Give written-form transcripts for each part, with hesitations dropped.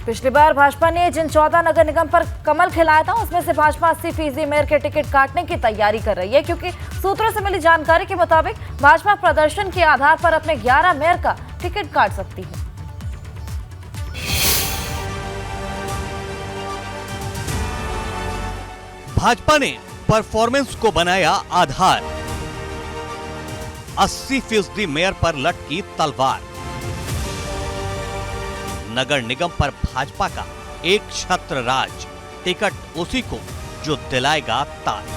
पिछली बार भाजपा ने जिन 14 नगर निगम पर कमल खिलाया था, उसमें से भाजपा 80% मेयर के टिकट काटने की तैयारी कर रही है, क्योंकि सूत्रों से मिली जानकारी के मुताबिक भाजपा प्रदर्शन के आधार पर अपने 11 मेयर का टिकट काट सकती है। भाजपा ने परफॉर्मेंस को बनाया आधार, 80% मेयर पर लटकी तलवार। नगर निगम पर भाजपा का एक छत्र राज, टिकट उसी को जो दिलाएगा ताज।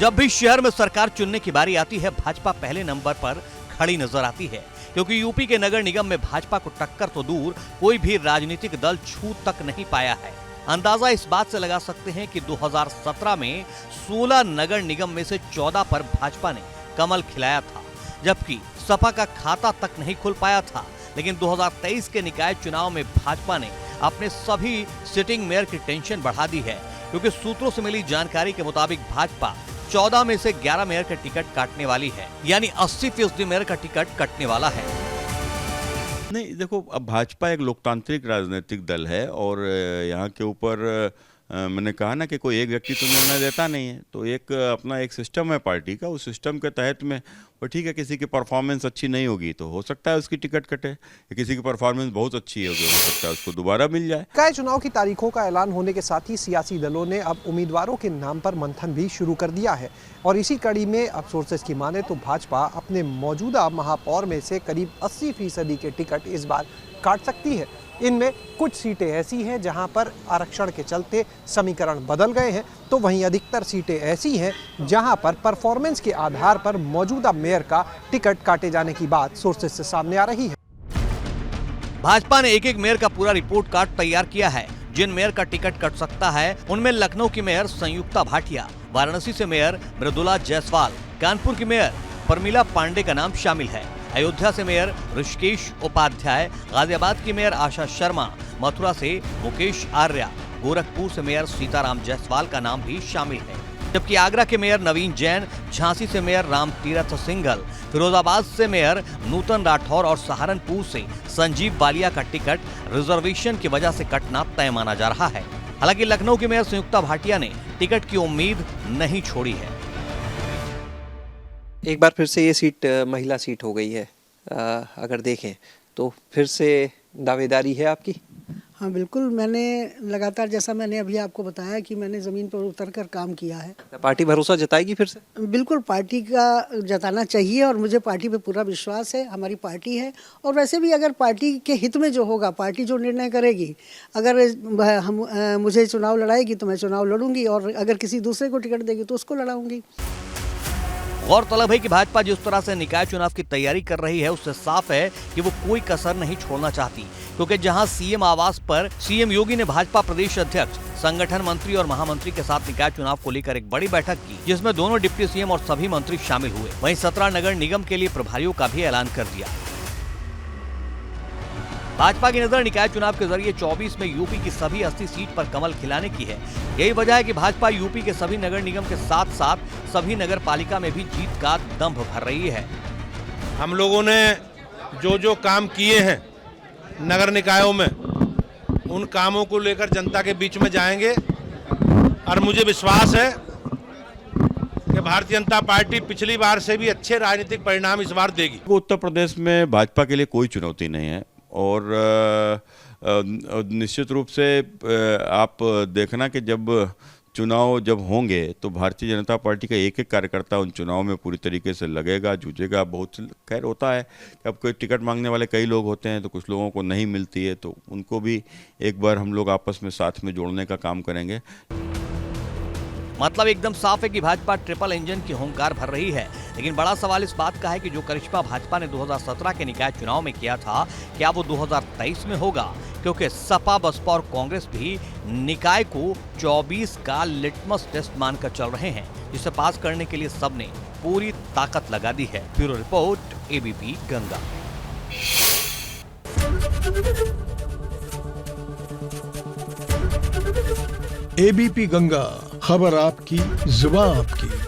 जब भी शहर में सरकार चुनने की बारी आती है, भाजपा पहले नंबर पर खड़ी नजर आती है, क्योंकि यूपी के नगर निगम में भाजपा को टक्कर तो दूर कोई भी राजनीतिक दल छू तक नहीं पाया है। अंदाजा इस बात से लगा सकते हैं कि 2017 में 16 नगर निगम में से 14 पर भाजपा ने कमल खिलाया था, जबकि सपा का खाता तक नहीं खुल पाया था। लेकिन 2023 के निकाय चुनाव में भाजपा ने अपने सभी सिटिंग मेयर की टेंशन बढ़ा दी है, क्योंकि सूत्रों से मिली जानकारी के मुताबिक भाजपा 14 में से 11 मेयर का टिकट काटने वाली है, यानी 80% मेयर का टिकट कटने वाला है। नहीं, देखो, अब भाजपा एक लोकतांत्रिक राजनीतिक दल है और यहाँ के ऊपर मैंने कहा ना कि कोई एक व्यक्ति तो निर्णय देता नहीं है, तो एक अपना एक सिस्टम है पार्टी का। उस सिस्टम के तहत में वो ठीक है, किसी की परफॉर्मेंस अच्छी नहीं होगी तो हो सकता है उसकी टिकट कटे, या किसी की परफॉर्मेंस बहुत अच्छी होगी, हो सकता है उसको दोबारा मिल जाए। निकाय चुनाव की तारीखों का ऐलान होने के साथ ही सियासी दलों ने अब उम्मीदवारों के नाम पर मंथन भी शुरू कर दिया है, और इसी कड़ी में अब सोर्सेस की माने तो भाजपा अपने मौजूदा महापौर में से करीब 80% के टिकट इस बार काट सकती है। इनमें कुछ सीटें ऐसी हैं जहां पर आरक्षण के चलते समीकरण बदल गए हैं, तो वहीं अधिकतर सीटें ऐसी हैं जहां पर परफॉर्मेंस के आधार पर मौजूदा मेयर का टिकट काटे जाने की बात सोर्सेस से सामने आ रही है। भाजपा ने एक एक मेयर का पूरा रिपोर्ट कार्ड तैयार किया है। जिन मेयर का टिकट कट सकता है उनमें लखनऊ की मेयर संयुक्ता भाटिया, वाराणसी से मेयर मृदुला जायसवाल, कानपुर की मेयर परमिला पांडे का नाम शामिल है, अयोध्या से मेयर ऋषिकेश उपाध्याय, गाजियाबाद की मेयर आशा शर्मा, मथुरा से मुकेश आर्या, गोरखपुर से मेयर सीताराम जायसवाल का नाम भी शामिल है, जबकि आगरा के मेयर नवीन जैन, झांसी से मेयर राम तीरथ सिंघल, फिरोजाबाद से मेयर नूतन राठौर और सहारनपुर से संजीव बालिया का टिकट रिजर्वेशन की वजह से कटना तय माना जा रहा है। हालांकि लखनऊ की मेयर संयुक्ता भाटिया ने टिकट की उम्मीद नहीं छोड़ी है। एक बार फिर से ये सीट महिला सीट हो गई है, अगर देखें तो फिर से दावेदारी है आपकी? हाँ बिल्कुल, मैंने लगातार, जैसा मैंने अभी आपको बताया कि मैंने ज़मीन पर उतरकर काम किया है। पार्टी भरोसा जताएगी फिर से? बिल्कुल, पार्टी का जताना चाहिए और मुझे पार्टी पे पूरा विश्वास है। हमारी पार्टी है, और वैसे भी अगर पार्टी के हित में जो होगा, पार्टी जो निर्णय करेगी, अगर मुझे चुनाव लड़ाएगी तो मैं चुनाव लड़ूंगी, और अगर किसी दूसरे को टिकट देगी तो उसको लड़ाऊंगी। गौरतलब है कि भाजपा जिस तरह से निकाय चुनाव की तैयारी कर रही है, उससे साफ है कि वो कोई कसर नहीं छोड़ना चाहती, क्योंकि जहां सीएम आवास पर सीएम योगी ने भाजपा प्रदेश अध्यक्ष, संगठन मंत्री और महामंत्री के साथ निकाय चुनाव को लेकर एक बड़ी बैठक की, जिसमें दोनों डिप्टी सीएम और सभी मंत्री शामिल हुए। वहीं 17 नगर निगम के लिए प्रभारियों का भी ऐलान कर दिया। भाजपा की नजर निकाय चुनाव के जरिए 24 में यूपी की सभी 80 सीट पर कमल खिलाने की है। यही वजह है कि भाजपा यूपी के सभी नगर निगम के साथ साथ सभी नगर पालिका में भी जीत का दंभ भर रही है। हम लोगों ने जो जो काम किए हैं नगर निकायों में, उन कामों को लेकर जनता के बीच में जाएंगे, और मुझे विश्वास है कि भारतीय जनता पार्टी पिछली बार से भी अच्छे राजनीतिक परिणाम इस बार देगी। उत्तर प्रदेश में भाजपा के लिए कोई चुनौती नहीं है, और निश्चित रूप से आप देखना कि जब चुनाव होंगे तो भारतीय जनता पार्टी का एक एक कार्यकर्ता उन चुनाव में पूरी तरीके से लगेगा, जूझेगा। बहुत खैर होता है कि अब कोई टिकट मांगने वाले कई लोग होते हैं, तो कुछ लोगों को नहीं मिलती है, तो उनको भी एक बार हम लोग आपस में साथ में जोड़ने का काम करेंगे। मतलब एकदम साफ है कि भाजपा ट्रिपल इंजन की हुंकार भर रही है, लेकिन बड़ा सवाल इस बात का है कि जो करिश्मा भाजपा ने 2017 के निकाय चुनाव में किया था, क्या वो 2023 में होगा? क्योंकि सपा, बसपा और कांग्रेस भी निकाय को 24 का लिटमस टेस्ट मानकर चल रहे हैं, जिसे पास करने के लिए सबने पूरी ताकत लगा दी है। Bureau report, ABP Ganga. ABP Ganga, खबर आपकी, जुबान आपकी।